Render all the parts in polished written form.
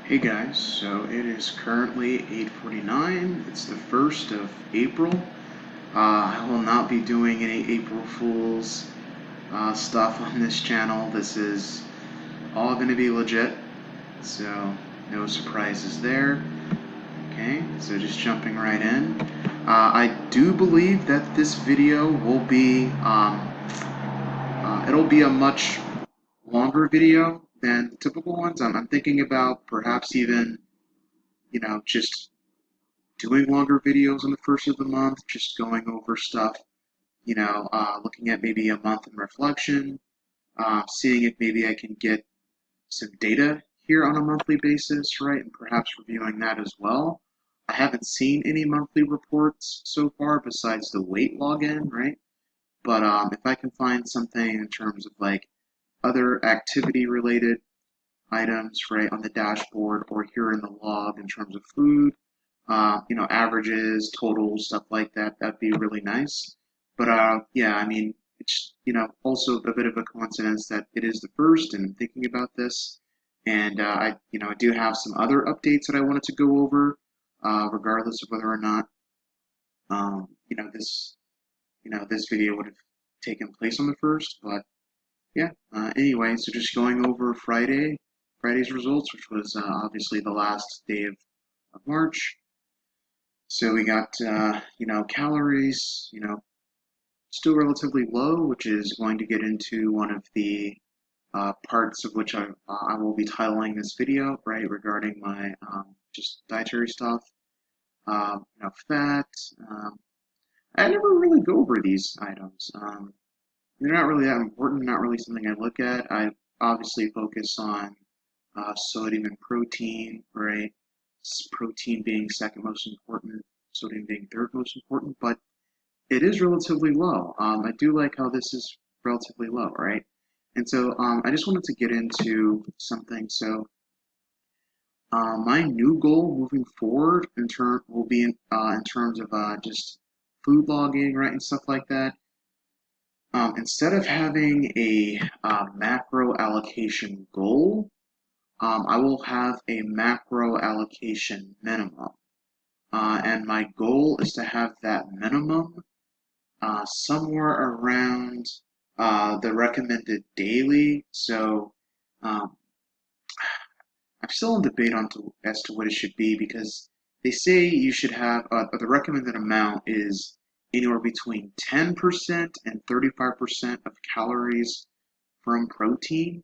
Hey guys, so it is currently 8:49. It's the 1st of April. I will not be doing any April Fool's stuff on this channel. This is all going to be legit, so no surprises there. Okay, so just jumping right in. I do believe that this video will be, it'll be a much longer video than the typical ones. I'm thinking about perhaps even, just doing longer videos on the 1st of the month, just going over stuff, looking at maybe a month in reflection, seeing if maybe I can get some data here on a monthly basis, right, and perhaps reviewing that as well. I haven't seen any monthly reports so far besides the weight login, right? But if I can find something in terms of like other activity related items, right, on the dashboard or here in the log in terms of food, averages, totals, stuff like that. That'd be really nice. But yeah, I mean, it's also a bit of a coincidence that it is the first, and thinking about this, and I do have some other updates that I wanted to go over, regardless of whether or not, this, this video would have taken place on the first. But yeah, anyway, so just going over Friday's results, which was obviously the last day of March. So we got, calories, still relatively low, which is going to get into one of the parts of which I will be titling this video, right, regarding my just dietary stuff. Fat. I never really go over these items. They're not really that important, not really something I look at. I obviously focus on sodium and protein, right? Protein being second most important, sodium being third most important, but it is relatively low. I do like how this is relatively low, right? And so I just wanted to get into something. So my new goal moving forward will be in terms of just food logging, right, and stuff like that. Instead of having a macro allocation goal, I will have a macro allocation minimum. And my goal is to have that minimum somewhere around the recommended daily. So um, I'm still in debate as to what it should be because they say you should have the recommended amount is anywhere between 10% and 35% of calories from protein.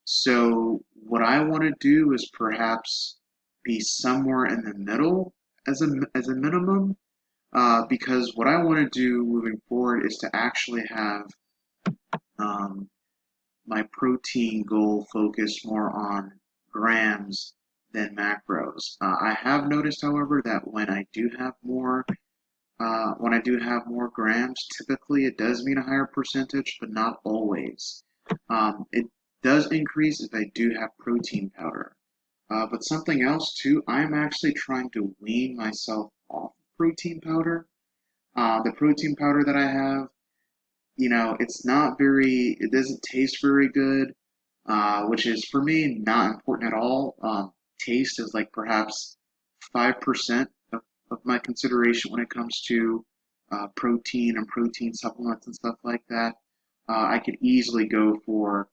So what I want to do is perhaps be somewhere in the middle as a minimum, because what I want to do moving forward is to actually have um, my protein goal focus more on grams than macros. I have noticed, however, that when I do have more grams, typically it does mean a higher percentage, but not always. It does increase if I do have protein powder. But something else too, I'm actually trying to wean myself off protein powder. The protein powder that I have, it doesn't taste very good, which is for me not important at all. Taste is like perhaps 5% of my consideration when it comes to protein and protein supplements and stuff like that. I could easily go for,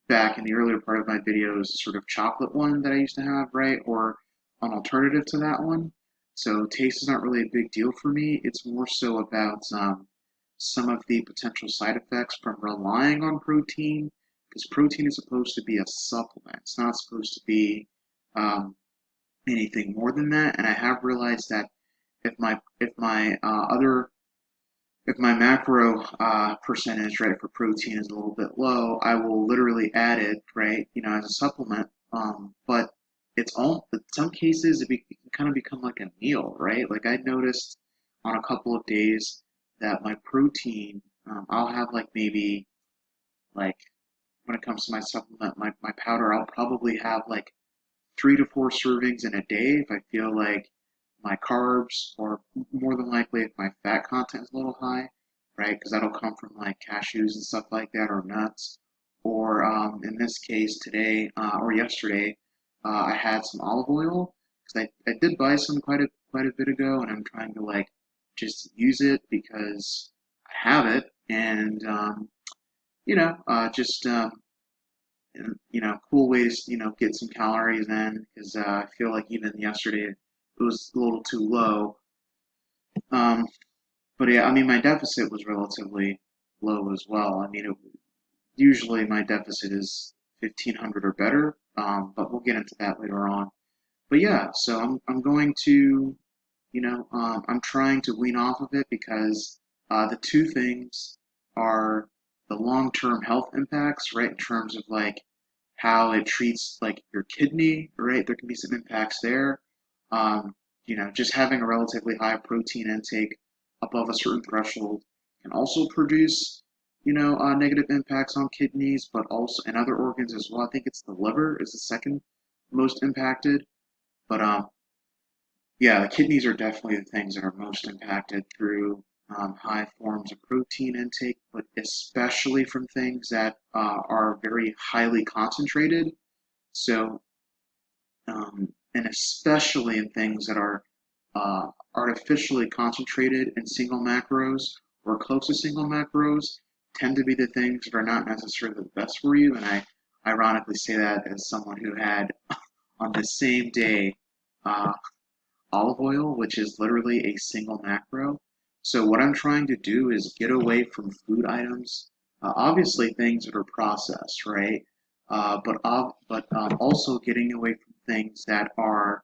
back in the earlier part of my videos, sort of chocolate one that I used to have, right? Or an alternative to that one. So taste is not really a big deal for me. It's more so about some of the potential side effects from relying on protein, because protein is supposed to be a supplement. It's not supposed to be anything more than that. And I have realized that if my macro percentage, right, for protein is a little bit low, I will literally add it, right, as a supplement. But in some cases, it can kind of become like a meal, right? Like I noticed on a couple of days that my protein, I'll have like maybe like when it comes to my supplement, my powder, I'll probably have like 3 to 4 servings in a day if I feel like my carbs, or more than likely if my fat content is a little high, right? Because that'll come from like cashews and stuff like that, or nuts, or in this case today or yesterday, I had some olive oil because I did buy some quite a bit ago, and I'm trying to like just use it because I have it, and just cool ways get some calories in because I feel like even yesterday it was a little too low. Um, but yeah, I mean my deficit was relatively low as well. I mean usually my deficit is 1500 or better, but we'll get into that later on. But yeah, so I'm going to, I'm trying to wean off of it because the two things are the long-term health impacts, right? In terms of like how it treats like your kidney, right? There can be some impacts there. Um, just having a relatively high protein intake above a certain threshold can also produce, negative impacts on kidneys, but also in other organs as well. I think it's the liver is the second most impacted. But yeah, the kidneys are definitely the things that are most impacted through high forms of protein intake, but especially from things that are very highly concentrated. So, and especially in things that are artificially concentrated in single macros or close to single macros, tend to be the things that are not necessarily the best for you. And I ironically say that as someone who had on the same day uh, olive oil, which is literally a single macro. So what I'm trying to do is get away from food items, obviously things that are processed, right? But also getting away from things that are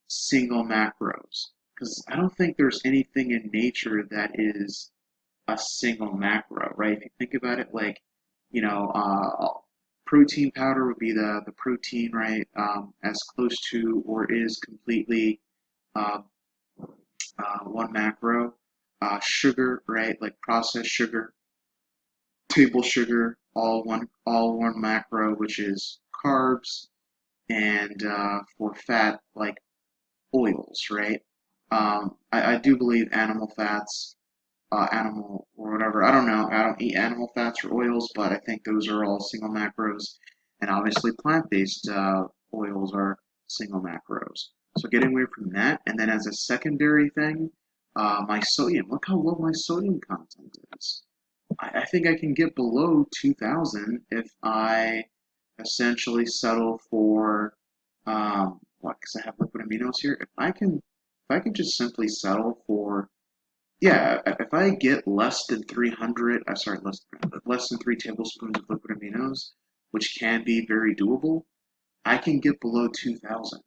single macros, because I don't think there's anything in nature that is a single macro, right? If you think about it, like, you know, protein powder would be the protein, right? As close to or is completely uh, one macro. Sugar, right? Like processed sugar, table sugar, all one macro, which is carbs, and for fat, like oils, right? I do believe animal fats, animal or whatever. I don't know. I don't eat animal fats or oils, but I think those are all single macros. And obviously, plant-based oils are single macros. So getting away from that, and then as a secondary thing, my sodium. Look how low my sodium content is. I think I can get below 2000 if I essentially settle for what? Because I have liquid aminos here. If I can just simply settle for yeah, if I get less than 300, sorry, less than 3 tablespoons of liquid aminos, which can be very doable, I can get below 2000.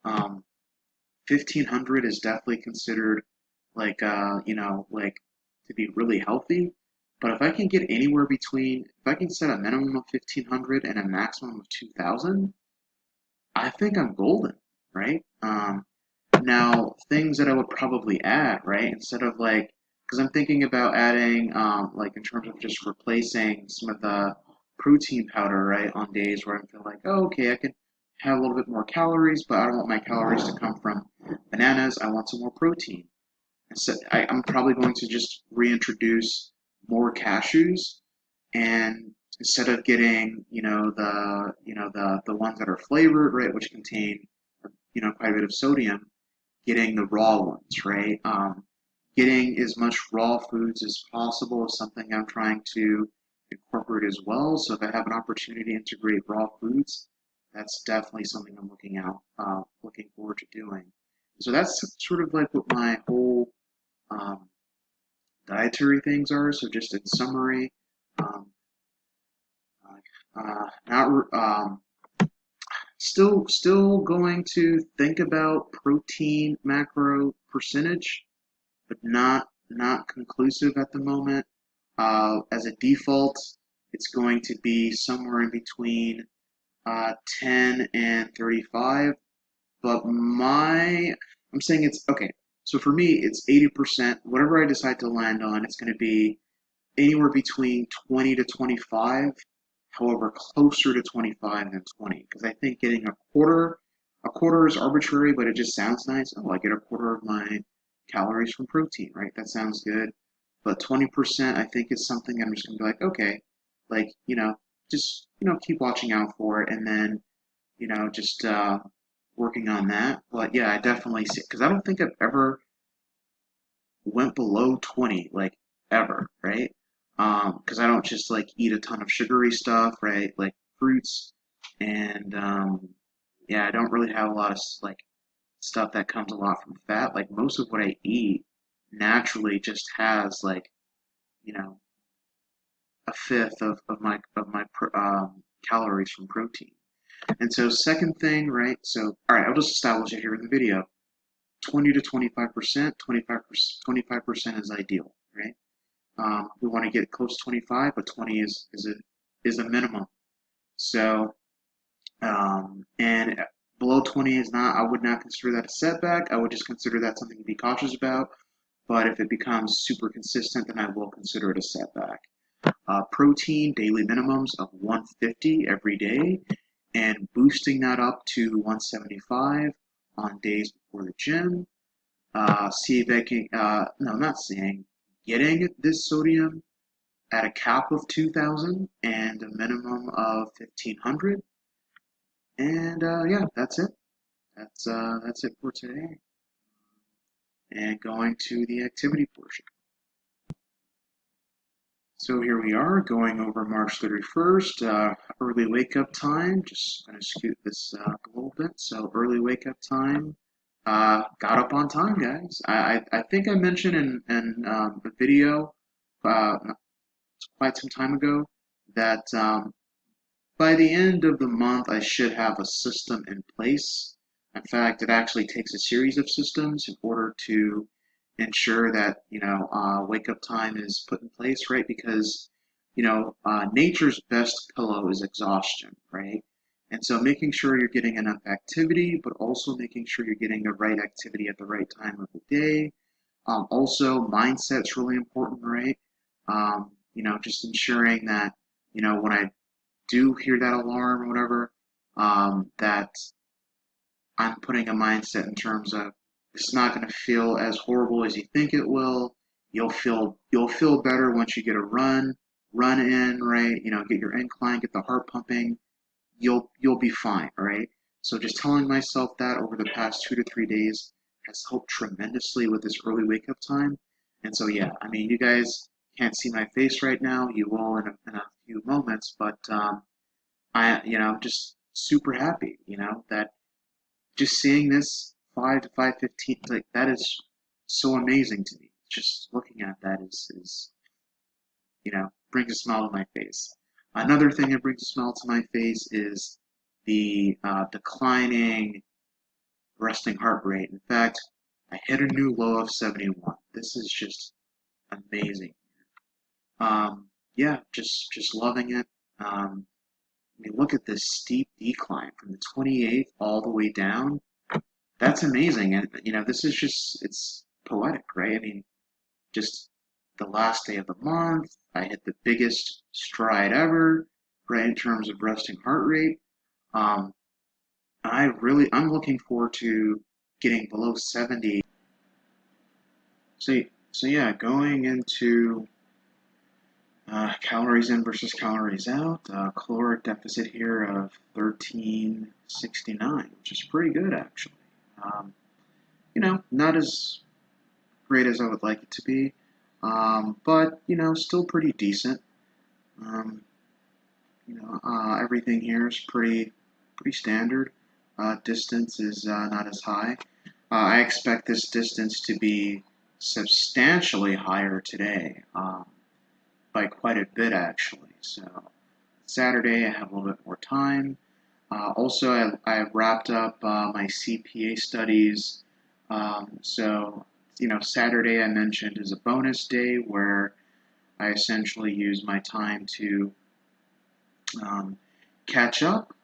Um, 1500 is definitely considered like, like to be really healthy. But if I can get anywhere between, if I can set a minimum of 1500 and a maximum of 2000, I think I'm golden, right? Now, things that I would probably add, right? Instead of like, because I'm thinking about adding, like in terms of just replacing some of the protein powder, right? On days where I feel like, oh, okay, I can have a little bit more calories, but I don't want my calories to come from bananas. I want some more protein. And so I'm probably going to just reintroduce more cashews, and instead of getting, the ones that are flavored, right, which contain, quite a bit of sodium, getting the raw ones, right? Getting as much raw foods as possible is something I'm trying to incorporate as well. So if I have an opportunity to integrate raw foods, that's definitely something I'm looking forward to doing. So that's sort of like what my whole um, dietary things are. So just in summary, um, not still going to think about protein macro percentage, but not conclusive at the moment. As a default, it's going to be somewhere in between 10 and 35. But I'm saying it's okay. So for me, it's 80%. Whatever I decide to land on, it's going to be anywhere between 20 to 25. However, closer to 25 than 20, because I think getting a quarter is arbitrary, but it just sounds nice. Oh, I get a quarter of my calories from protein, right? That sounds good. But 20%, I think, is something I'm just gonna be like, okay, like, just, keep watching out for it. And then just working on that. But yeah, I definitely see, because I don't think I've ever went below 20, like ever, right? Because I don't just like eat a ton of sugary stuff, right? Like fruits, and yeah, I don't really have a lot of like stuff that comes a lot from fat. Like most of what I eat naturally just has like, you know, a fifth of my calories from protein. And so second thing, right? So all right, I'll just establish it here in the video. 20 to 25%, 25% is ideal, right? We want to get close to 25, but 20 is a minimum. So and below 20 is not. I would not consider that a setback. I would just consider that something to be cautious about. But if it becomes super consistent, then I will consider it a setback. Protein daily minimums of 150 every day, and boosting that up to 175 on days before the gym. See if I can, no, not seeing, getting this sodium at a cap of 2,000 and a minimum of 1,500. And yeah, that's it. That's it for today. And going to the activity portion. So here we are going over March 31st, early wake up time. Just going to scoot this up a little bit. So early wake up time. Got up on time, guys. I think I mentioned in a video uh, quite some time ago that by the end of the month I should have a system in place. In fact, it actually takes a series of systems in order to ensure that wake up time is put in place, right? Because nature's best pillow is exhaustion, right? And so making sure you're getting enough activity, but also making sure you're getting the right activity at the right time of the day. Also, mindset's really important, right? Just ensuring that, when I do hear that alarm or whatever, that I'm putting a mindset in terms of it's not going to feel as horrible as you think it will. You'll feel better once you get a run in, right? Get your incline, get the heart pumping. You'll be fine, right? So just telling myself that over the past 2 to 3 days has helped tremendously with this early wake up time. And so yeah, I mean, you guys can't see my face right now. You will in a few moments, but just super happy, that just seeing this 5 to 5:15, like that is so amazing to me. Just looking at that is brings a smile to my face. Another thing that brings a smile to my face is the declining resting heart rate. In fact, I hit a new low of 71. This is just amazing. Yeah, just loving it. I mean, look at this steep decline from the 28th all the way down. That's amazing. And, this is it's poetic, right? I mean, just the last day of the month, I hit the biggest stride ever, right, in terms of resting heart rate. Um, I'm looking forward to getting below 70. So yeah, going into calories in versus calories out. Caloric deficit here of 1369, which is pretty good actually. Um, not as great as I would like it to be, but still pretty decent. Um, everything here is pretty standard. Distance is not as high. I expect this distance to be substantially higher today, by quite a bit actually. So Saturday I have a little bit more time. Also, I wrapped up my CPA studies. So, Saturday I mentioned is a bonus day where I essentially use my time to um, catch up,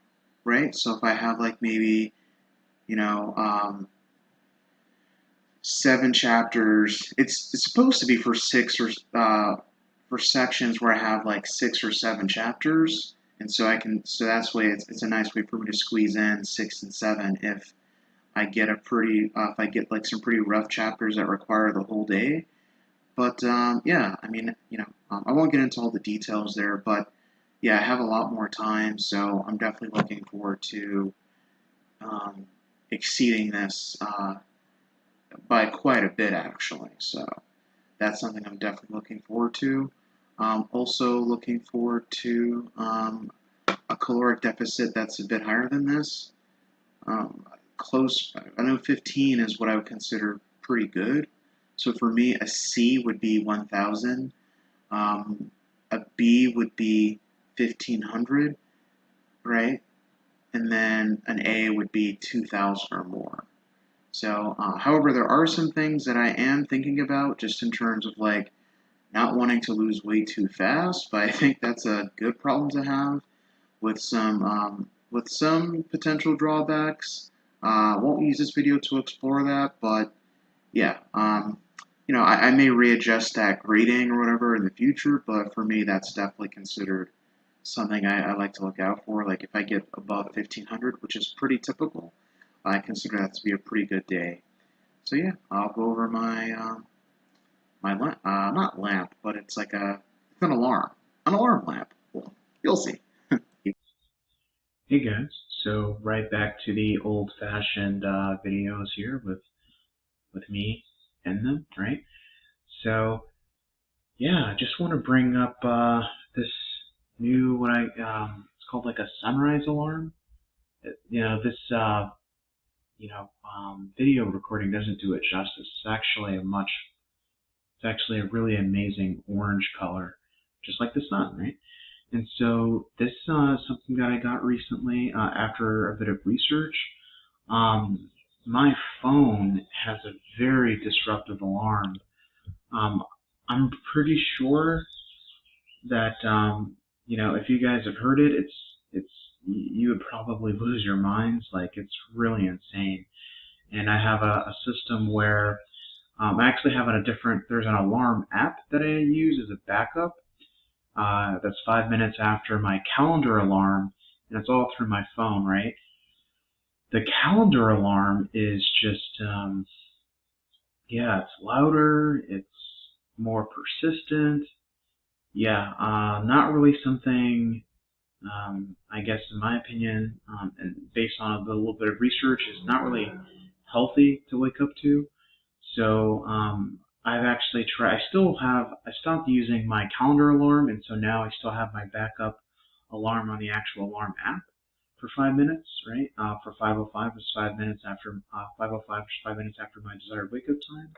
right? So if I have like maybe, you know, um, 7 chapters, it's supposed to be for for sections where I have like 6 or 7 chapters, and so that's way it's a nice way for me to squeeze in 6 and 7 if I get like some pretty rough chapters that require the whole day. But yeah, I mean, I won't get into all the details there, but yeah, I have a lot more time, so I'm definitely looking forward to um, exceeding this by quite a bit, actually. So that's something I'm definitely looking forward to. Also looking forward to a caloric deficit that's a bit higher than this. Close, I know 15 is what I would consider pretty good. So for me, a C would be 1,000. A B would be 1,500, right? And then an A would be 2,000 or more. So, however, there are some things that I am thinking about just in terms of like not wanting to lose weight too fast, but I think that's a good problem to have with some potential drawbacks. Won't use this video to explore that, but yeah, I may readjust that grading or whatever in the future, but for me, that's definitely considered something I like to look out for. Like if I get above 1,500, which is pretty typical, I consider that to be a pretty good day. So yeah, I'll go over not lamp, but it's an alarm lamp. Well, you'll see. Hey guys, so right back to the old-fashioned videos here with me in them, right? So yeah, I just want to bring up this new it's called like a sunrise alarm. This video recording doesn't do it justice. It's actually a really amazing orange color, just like the sun, right? And so this is something that I got recently after a bit of research. My phone has a very disruptive alarm. Um, I'm pretty sure that if you guys have heard it, it's you would probably lose your minds. Like it's really insane. And I have a system where I actually have there's an alarm app that I use as a backup. That's 5 minutes after my calendar alarm, and it's all through my phone, right? The calendar alarm is just, it's louder, it's more persistent. Yeah, not really something, I guess, in my opinion, and based on a little bit of research, is not really healthy to wake up to. So I've actually tried. I stopped using my calendar alarm, and so now I still have my backup alarm on the actual alarm app for 5 minutes, right? For 5:05, it's 5 minutes after 5:05, 5 minutes after my desired wake up time.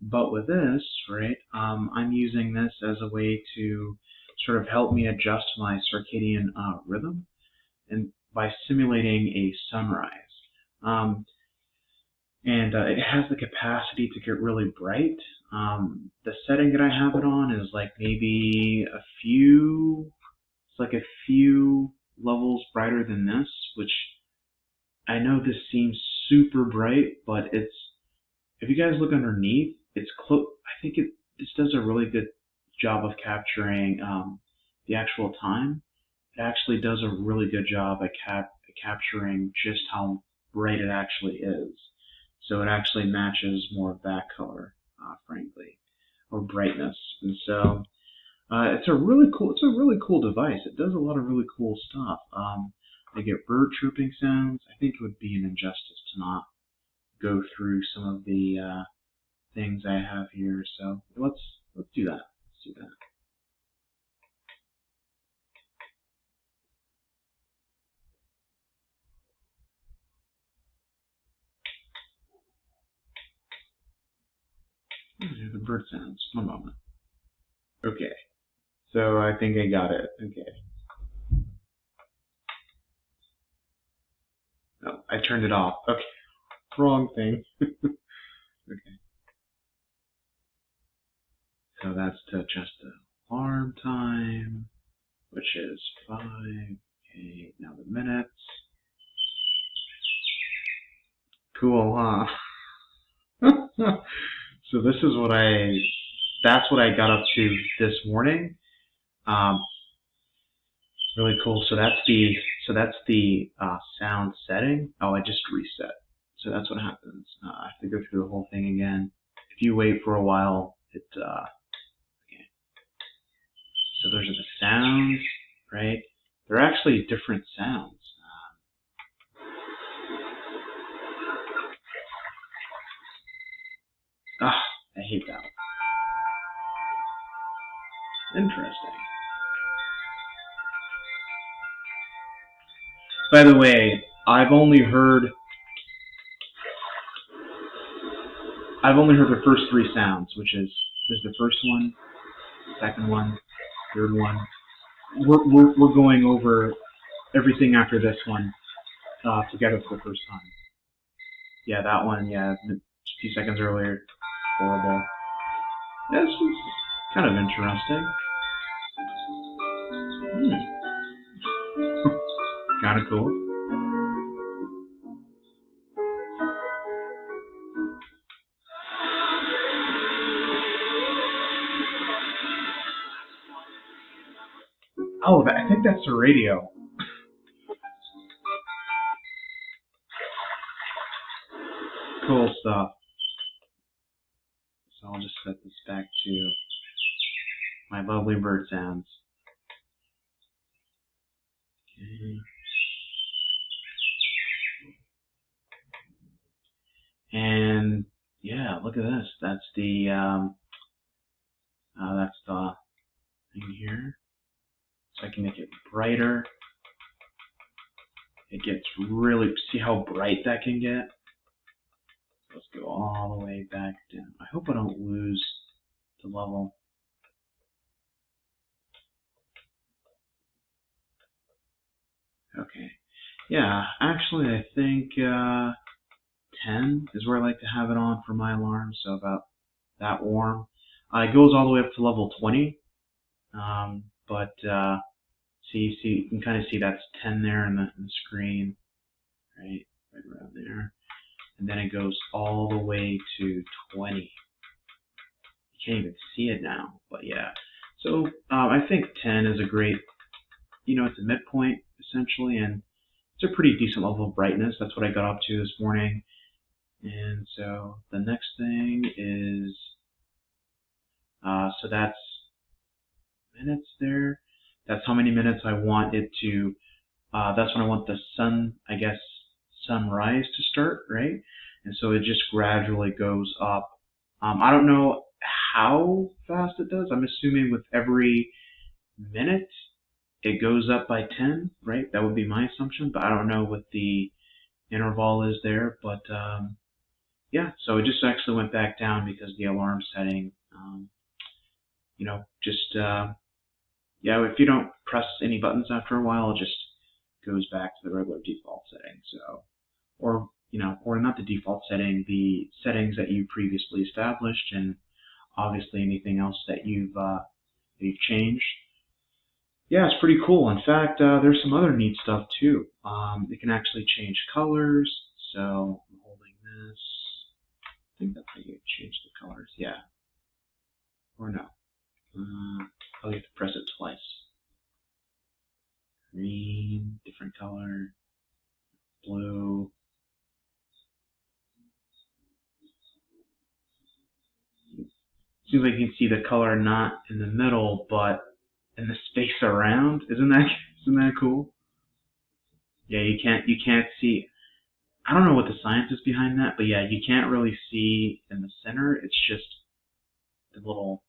But with this, right, I'm using this as a way to sort of help me adjust my circadian rhythm, and by simulating a sunrise. Um, and it has the capacity to get really bright. The setting that I have it on is like maybe it's like a few levels brighter than this, which I know this seems super bright, but if you guys look underneath, it's close. I think this does a really good job of capturing the actual time. It actually does a really good job at capturing just how bright it actually is. So it actually matches more of that color, frankly, or brightness. And so it's a really cool device. It does a lot of really cool stuff. I get bird chirping sounds. I think it would be an injustice to not go through some of the things I have here. So let's do that. Let's do that. The bird sounds. One moment. Okay. So I think I got it. Okay. No, I turned it off. Okay. Wrong thing. Okay. So that's to adjust the alarm time, which is 5. Okay. Now the minutes. Cool, huh? So that's what I got up to this morning. Really cool. So that's the sound setting. Oh, I just reset. So that's what happens. I have to go through the whole thing again. If you wait for a while, okay. So those are the sounds, right? They're actually different sounds. I hate that one. Interesting. By the way, I've only heard the first three sounds, which is there's the first one, the second one, third one. We're going over everything after this one together for the first time. Yeah, that one. Yeah, a few seconds earlier. Horrible. Yeah, this is kind of interesting. Kind of cool. Oh, I think that's the radio. Cool stuff. So I'll just set this back to my lovely bird sounds. Okay. And yeah, look at this. That's the thing here. So I can make it brighter. It gets really, see how bright that can get? Let's go all the way back down. I hope I don't lose the level. Okay. Yeah, actually I think 10 is where I like to have it on for my alarm, so about that warm. It goes all the way up to level 20, but see, you can kind of see that's 10 there in the screen, right around there, and then it goes all the way to 20. You can't even see it now, but yeah. So I think 10 is a great, it's a midpoint essentially, and it's a pretty decent level of brightness. That's what I got up to this morning. And so the next thing is, so that's minutes there. That's how many minutes I want it to, that's when I want the sunrise to start, right? And so it just gradually goes up. I don't know how fast it does. I'm assuming with every minute it goes up by 10, right? That would be my assumption, but I don't know what the interval is there. But yeah, so it just actually went back down because the alarm setting, yeah, if you don't press any buttons after a while, it just goes back to the regular default setting. So, or not the default setting, the settings that you previously established, and obviously anything else that you've changed. Yeah, it's pretty cool. In fact, there's some other neat stuff too. It can actually change colors. So I'm holding this. I think that's how you change the colors. Yeah. Or no. Oh, you have to press it twice. Green, different color. Blue. Seems like you can see the color not in the middle, but in the space around. Isn't that cool? Yeah, you can't see. I don't know what the science is behind that, but yeah, you can't really see in the center. It's just the little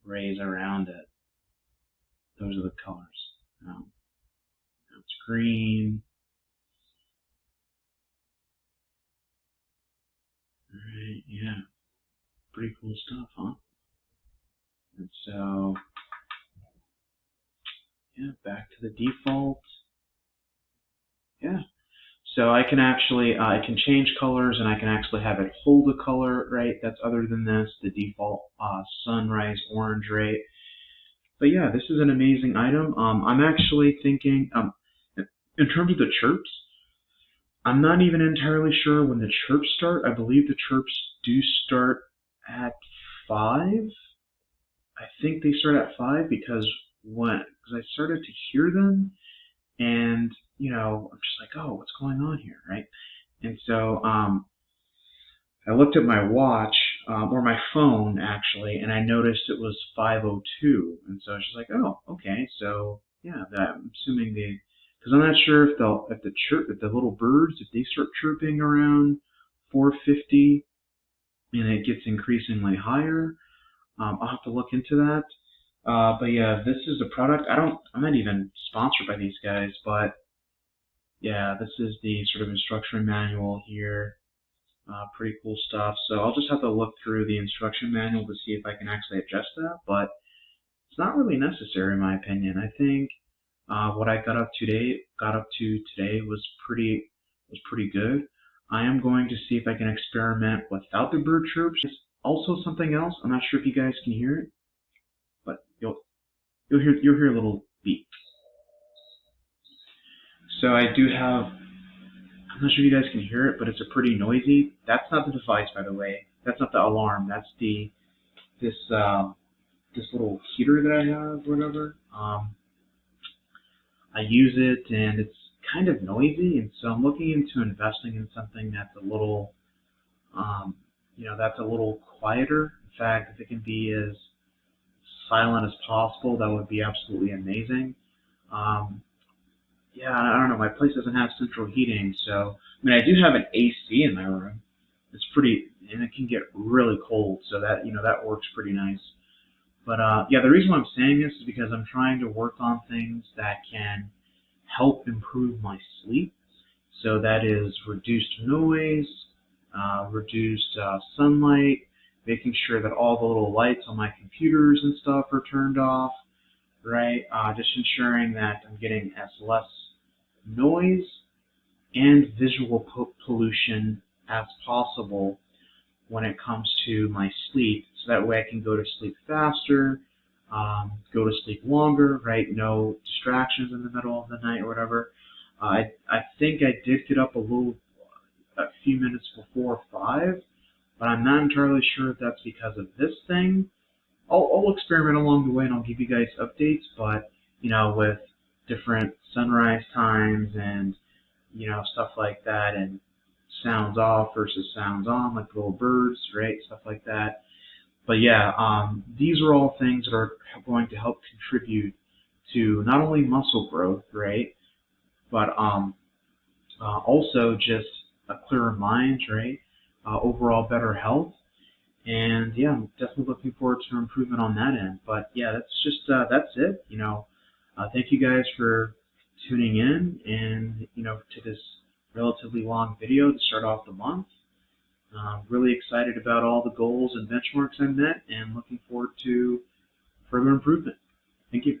rays around it. Those are the colors. Now it's green. Alright, yeah. Pretty cool stuff, huh? And so, yeah, back to the default. Yeah. So I can actually, I can change colors, and I can actually have it hold a color, right? That's other than this, the default sunrise orange, right? But yeah, this is an amazing item. I'm actually thinking, in terms of the chirps, I'm not even entirely sure when the chirps start. I believe the chirps do start at 5. I think they start at 5 because I started to hear them, and I'm just like, oh, what's going on here, right? And so I looked at my watch, or my phone actually, and I noticed it was 5:02, and so I was just like, oh, okay, so yeah, I'm assuming because I'm not sure if the little birds, if they start chirping around 4:50, and it gets increasingly higher. I'll have to look into that. But yeah, this is a product. I'm not even sponsored by these guys, but yeah, this is the sort of instruction manual here. Pretty cool stuff. So I'll just have to look through the instruction manual to see if I can actually adjust that, but it's not really necessary in my opinion. I think what I got up to today was pretty good. I am going to see if I can experiment without the bird chirps. It's also something else. I'm not sure if you guys can hear it, but you'll hear a little beep. So I do have. I'm not sure if you guys can hear it, but it's a pretty noisy. That's not the device, by the way. That's not the alarm. That's this this little heater that I have, whatever. I use it, and it's kind of noisy, and so I'm looking into investing in something that's a little, that's a little quieter. In fact, if it can be as silent as possible, that would be absolutely amazing. Um, yeah, I don't know. My place doesn't have central heating, so I mean, I do have an AC in my room. It's pretty, and it can get really cold, so that works pretty nice. But yeah, the reason why I'm saying this is because I'm trying to work on things that can help improve my sleep. So that is reduced noise, reduced sunlight, making sure that all the little lights on my computers and stuff are turned off, right? Just ensuring that I'm getting as less noise and visual pollution as possible when it comes to my sleep, so that way I can go to sleep faster, go to sleep longer, right? No distractions in the middle of the night or whatever. I think I did get up a few minutes before 5, but I'm not entirely sure if that's because of this thing. I'll experiment along the way and I'll give you guys updates, but with different sunrise times and stuff like that, and sounds off versus sounds on, like little birds, right? Stuff like that. But yeah, these are all things that are going to help contribute to not only muscle growth, right, but also just a clearer mind, right? Overall better health. And yeah, I'm definitely looking forward to improvement on that end. But yeah, that's it. Thank you guys for tuning in, and to this relatively long video to start off the month. Really excited about all the goals and benchmarks I met, and looking forward to further improvement. Thank you.